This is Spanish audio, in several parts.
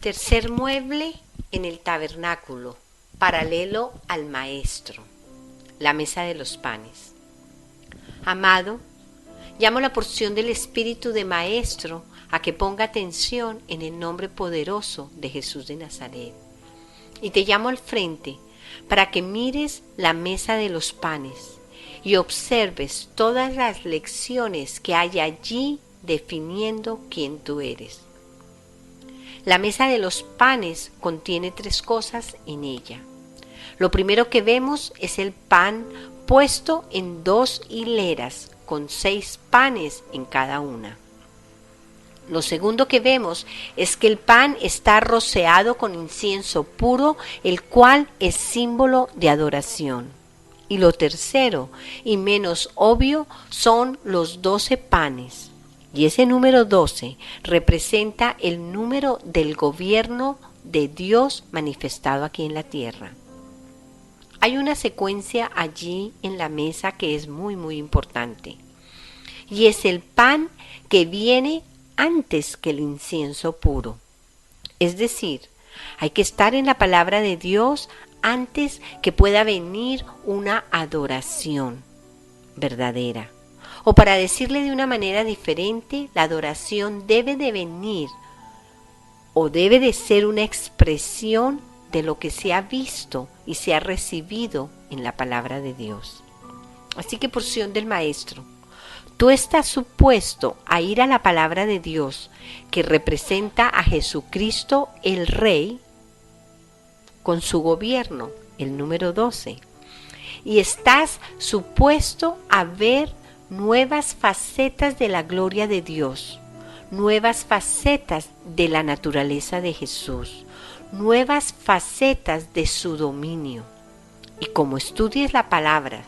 Tercer mueble en el tabernáculo, paralelo al maestro, la mesa de los panes. Amado, llamo la porción del espíritu de maestro a que ponga atención en el nombre poderoso de Jesús de Nazaret. Y te llamo al frente para que mires la mesa de los panes y observes todas las lecciones que hay allí definiendo quién tú eres. La mesa de los panes contiene 3 cosas en ella. Lo primero que vemos es el pan puesto en 2 hileras con 6 panes en cada una. Lo segundo que vemos es que el pan está rociado con incienso puro, el cual es símbolo de adoración. Y lo tercero, y menos obvio, son los 12 panes. Y ese número 12 representa el número del gobierno de Dios manifestado aquí en la tierra. Hay una secuencia allí en la mesa que es muy importante. Y es el pan que viene antes que el incienso puro. Es decir, hay que estar en la palabra de Dios antes que pueda venir una adoración verdadera. O para decirle de una manera diferente, la adoración debe de venir o debe de ser una expresión de lo que se ha visto y se ha recibido en la palabra de Dios. Así que porción del maestro, tú estás supuesto a ir a la palabra de Dios que representa a Jesucristo el Rey con su gobierno, el número 12. Y estás supuesto a ver nuevas facetas de la gloria de Dios, nuevas facetas de la naturaleza de Jesús, nuevas facetas de su dominio. Y como estudies la palabra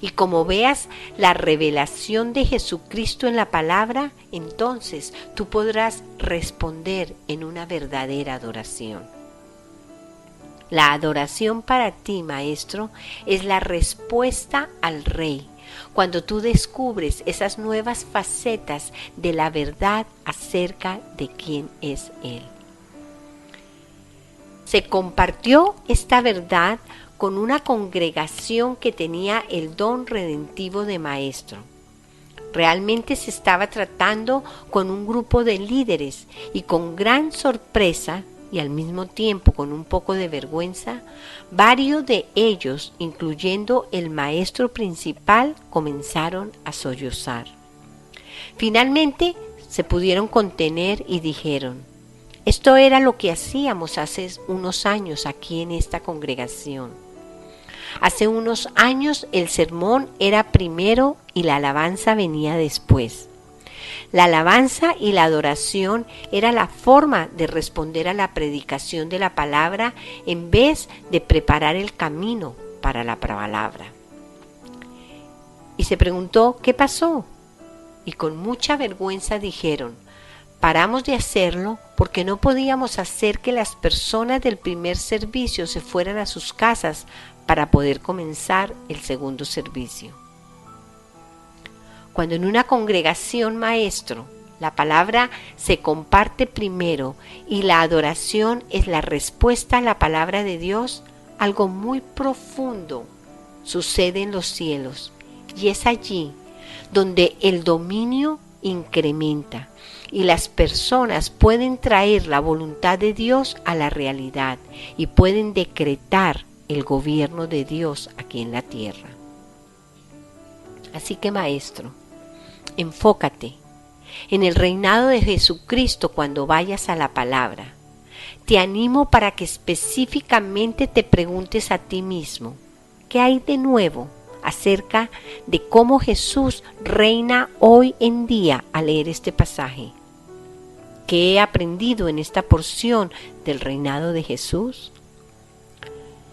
y como veas la revelación de Jesucristo en la palabra, entonces tú podrás responder en una verdadera adoración. La adoración para ti, maestro, es la respuesta al Rey, cuando tú descubres esas nuevas facetas de la verdad acerca de quién es Él. Se compartió esta verdad con una congregación que tenía el don redentivo de maestro. Realmente se estaba tratando con un grupo de líderes y con gran sorpresa y al mismo tiempo con un poco de vergüenza, varios de ellos, incluyendo el maestro principal, comenzaron a sollozar. Finalmente se pudieron contener y dijeron: esto era lo que hacíamos hace unos años aquí en esta congregación. Hace unos años el sermón era primero y la alabanza venía después. La alabanza y la adoración era la forma de responder a la predicación de la palabra en vez de preparar el camino para la palabra. Y se preguntó qué pasó. Y con mucha vergüenza dijeron: paramos de hacerlo porque no podíamos hacer que las personas del primer servicio se fueran a sus casas para poder comenzar el segundo servicio. Cuando en una congregación, maestro, la palabra se comparte primero y la adoración es la respuesta a la palabra de Dios, algo muy profundo sucede en los cielos, y es allí donde el dominio incrementa y las personas pueden traer la voluntad de Dios a la realidad y pueden decretar el gobierno de Dios aquí en la tierra. Así que, maestro, enfócate en el reinado de Jesucristo cuando vayas a la palabra. Te animo para que específicamente te preguntes a ti mismo: ¿qué hay de nuevo acerca de cómo Jesús reina hoy en día al leer este pasaje? ¿Qué he aprendido en esta porción del reinado de Jesús?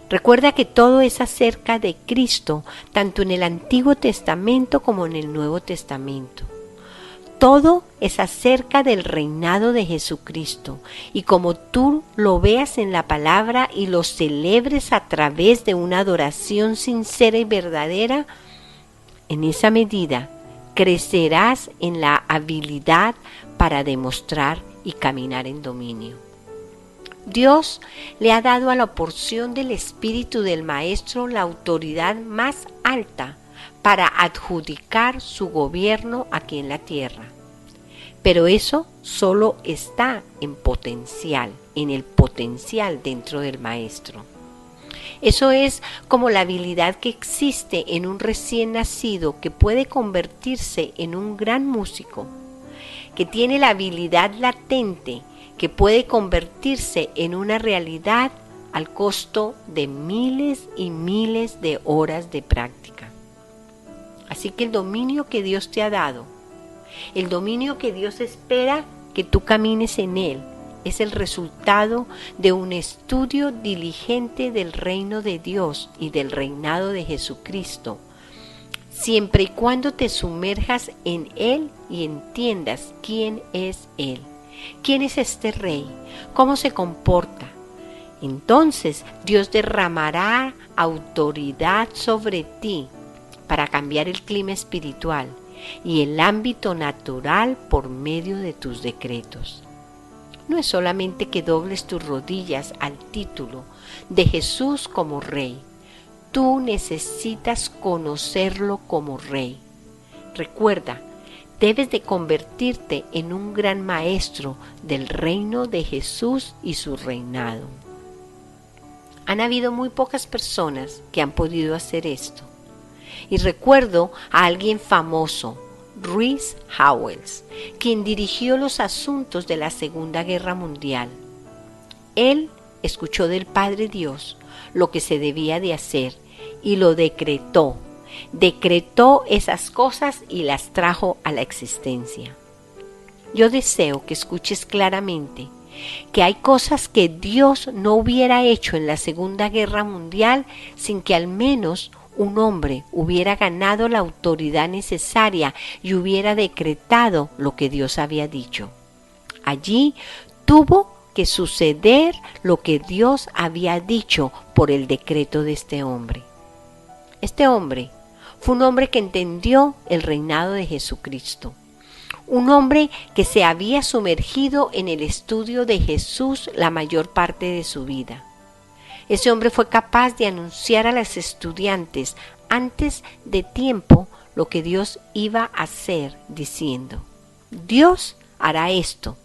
Recuerda que todo es acerca de Cristo, tanto en el Antiguo Testamento como en el Nuevo Testamento. Todo es acerca del reinado de Jesucristo, y como tú lo veas en la palabra y lo celebres a través de una adoración sincera y verdadera, en esa medida crecerás en la habilidad para demostrar y caminar en dominio. Dios le ha dado a la porción del espíritu del Maestro la autoridad más alta para adjudicar su gobierno aquí en la tierra. Pero eso solo está en potencial, en el potencial dentro del Maestro. Eso es como la habilidad que existe en un recién nacido que puede convertirse en un gran músico, que tiene la habilidad latente que puede convertirse en una realidad al costo de miles y miles de horas de práctica. Así que el dominio que Dios te ha dado, el dominio que Dios espera que tú camines en él, es el resultado de un estudio diligente del reino de Dios y del reinado de Jesucristo, siempre y cuando te sumerjas en él y entiendas quién es él, quién es este rey, cómo se comporta. Entonces Dios derramará autoridad sobre ti para cambiar el clima espiritual y el ámbito natural por medio de tus decretos. No es solamente que dobles tus rodillas al título de Jesús como Rey. Tú necesitas conocerlo como Rey. Recuerda, debes de convertirte en un gran maestro del reino de Jesús y su reinado. Han habido muy pocas personas que han podido hacer esto. Y recuerdo a alguien famoso, Rhys Howells, quien dirigió los asuntos de la Segunda Guerra Mundial. Él escuchó del Padre Dios lo que se debía de hacer y lo decretó. Decretó esas cosas y las trajo a la existencia. Yo deseo que escuches claramente que hay cosas que Dios no hubiera hecho en la Segunda Guerra Mundial sin que al menos un hombre hubiera ganado la autoridad necesaria y hubiera decretado lo que Dios había dicho. Allí tuvo que suceder lo que Dios había dicho por el decreto de este hombre. Este hombre fue un hombre que entendió el reinado de Jesucristo. Un hombre que se había sumergido en el estudio de Jesús la mayor parte de su vida. Ese hombre fue capaz de anunciar a los estudiantes antes de tiempo lo que Dios iba a hacer, diciendo: Dios hará esto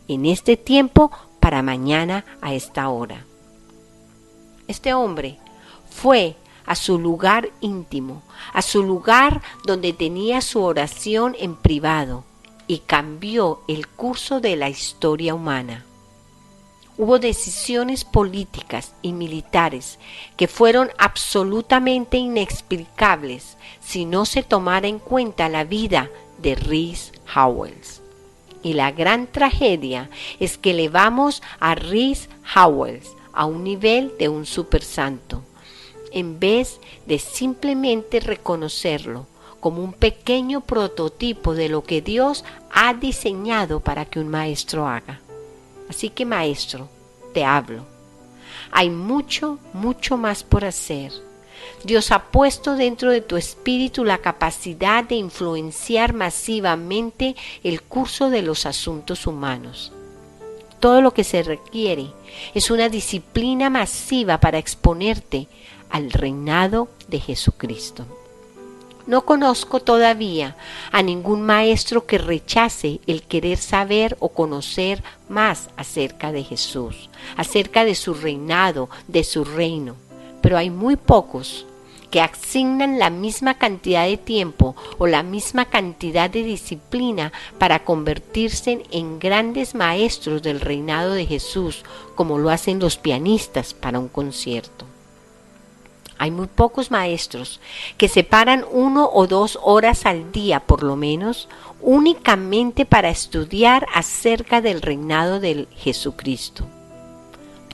en este tiempo para mañana a esta hora. Este hombre fue a su lugar íntimo, a su lugar donde tenía su oración en privado, y cambió el curso de la historia humana. Hubo decisiones políticas y militares que fueron absolutamente inexplicables si no se tomara en cuenta la vida de Rhys Howells. Y la gran tragedia es que elevamos a Rhys Howells a un nivel de un supersanto, en vez de simplemente reconocerlo como un pequeño prototipo de lo que Dios ha diseñado para que un maestro haga. Así que, maestro, te hablo. Hay mucho, mucho más por hacer. Dios ha puesto dentro de tu espíritu la capacidad de influenciar masivamente el curso de los asuntos humanos. Todo lo que se requiere es una disciplina masiva para exponerte al reinado de Jesucristo. No conozco todavía a ningún maestro que rechace el querer saber o conocer más acerca de Jesús, acerca de su reinado, de su reino. Pero hay muy pocos que asignan la misma cantidad de tiempo o la misma cantidad de disciplina para convertirse en grandes maestros del reinado de Jesús, como lo hacen los pianistas para un concierto. Hay muy pocos maestros que se paran 1 o 2 horas al día, por lo menos, únicamente para estudiar acerca del reinado de Jesucristo.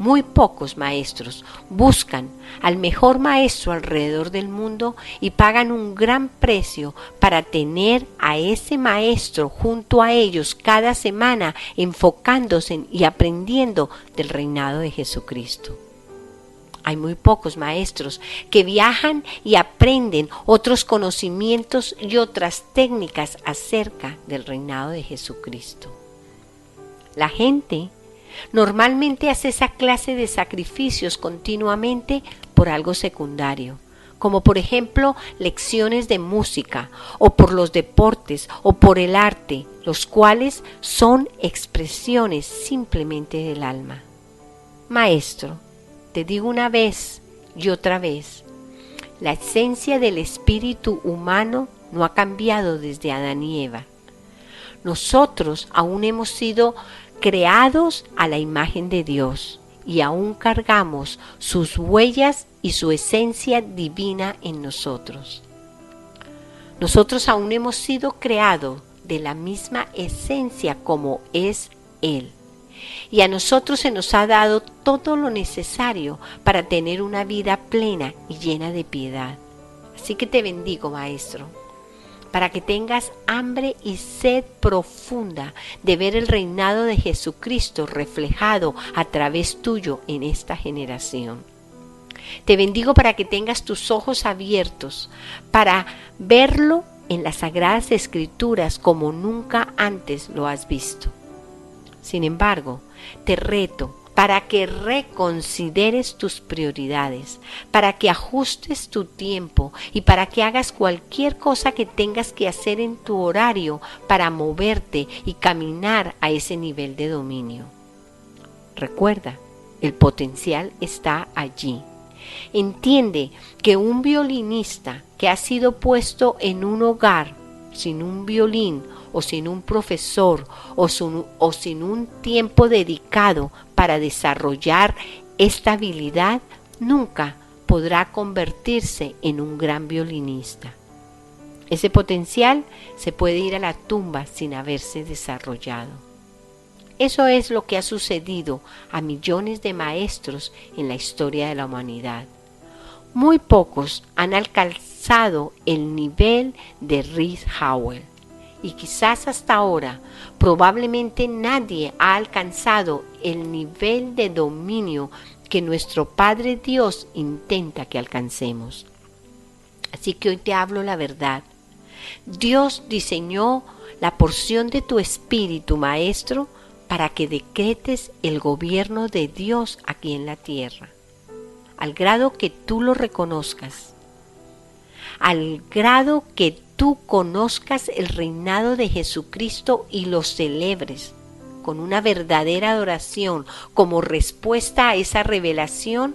Muy pocos maestros buscan al mejor maestro alrededor del mundo y pagan un gran precio para tener a ese maestro junto a ellos cada semana, enfocándose y aprendiendo del reinado de Jesucristo. Hay muy pocos maestros que viajan y aprenden otros conocimientos y otras técnicas acerca del reinado de Jesucristo. La gente Normalmente hace esa clase de sacrificios continuamente por algo secundario, como por ejemplo lecciones de música, o por los deportes, o por el arte, los cuales son expresiones simplemente del alma. Maestro, te digo una vez y otra vez, la esencia del espíritu humano no ha cambiado desde Adán y Eva. Nosotros aún hemos sido creados a la imagen de Dios y aún cargamos sus huellas y su esencia divina en nosotros. Nosotros aún hemos sido creados de la misma esencia como es Él. Y a nosotros se nos ha dado todo lo necesario para tener una vida plena y llena de piedad. Así que te bendigo, Maestro, para que tengas hambre y sed profunda de ver el reinado de Jesucristo reflejado a través tuyo en esta generación. Te bendigo para que tengas tus ojos abiertos para verlo en las Sagradas Escrituras como nunca antes lo has visto. Sin embargo, te reto para que reconsideres tus prioridades, para que ajustes tu tiempo y para que hagas cualquier cosa que tengas que hacer en tu horario para moverte y caminar a ese nivel de dominio. Recuerda, el potencial está allí. Entiende que un violinista que ha sido puesto en un hogar sin un violín o sin un profesor o sin un tiempo dedicado para desarrollar esta habilidad, nunca podrá convertirse en un gran violinista. Ese potencial se puede ir a la tumba sin haberse desarrollado. Eso es lo que ha sucedido a millones de maestros en la historia de la humanidad. Muy pocos han alcanzado el nivel de Rich Howell. Y quizás hasta ahora probablemente nadie ha alcanzado el nivel de dominio que nuestro Padre Dios intenta que alcancemos. Así que hoy te hablo la verdad. Dios diseñó la porción de tu espíritu, Maestro, para que decretes el gobierno de Dios aquí en la tierra, al grado que tú lo reconozcas, al grado que tú conozcas el reinado de Jesucristo y lo celebres con una verdadera adoración como respuesta a esa revelación.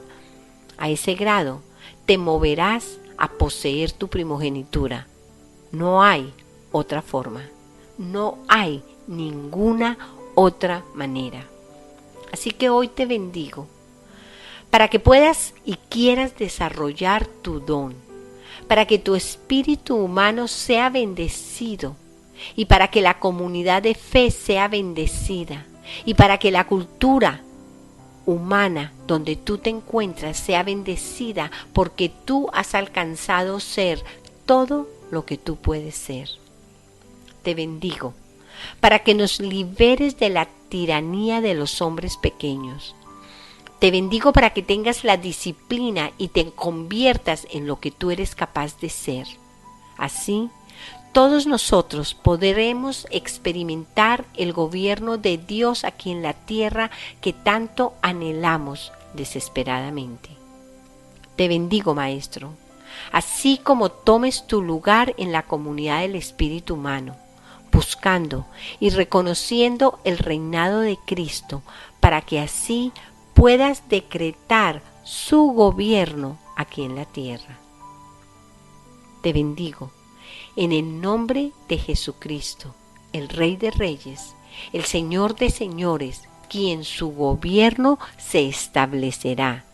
A ese grado te moverás a poseer tu primogenitura. No hay otra forma, no hay ninguna otra manera. Así que hoy te bendigo para que puedas y quieras desarrollar tu don, para que tu espíritu humano sea bendecido y para que la comunidad de fe sea bendecida y para que la cultura humana donde tú te encuentras sea bendecida, porque tú has alcanzado ser todo lo que tú puedes ser. Te bendigo para que nos liberes de la tiranía de los hombres pequeños. Te bendigo para que tengas la disciplina y te conviertas en lo que tú eres capaz de ser. Así, todos nosotros podremos experimentar el gobierno de Dios aquí en la tierra que tanto anhelamos desesperadamente. Te bendigo, Maestro, así como tomes tu lugar en la comunidad del espíritu humano, buscando y reconociendo el reinado de Cristo, para que así puedas decretar su gobierno aquí en la tierra. Te bendigo en el nombre de Jesucristo, el Rey de Reyes, el Señor de Señores, quien su gobierno se establecerá.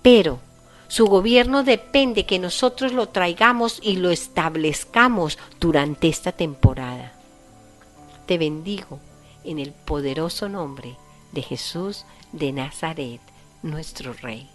Pero su gobierno depende que nosotros lo traigamos y lo establezcamos durante esta temporada. Te bendigo en el poderoso nombre de Jesús de Nazaret, nuestro Rey.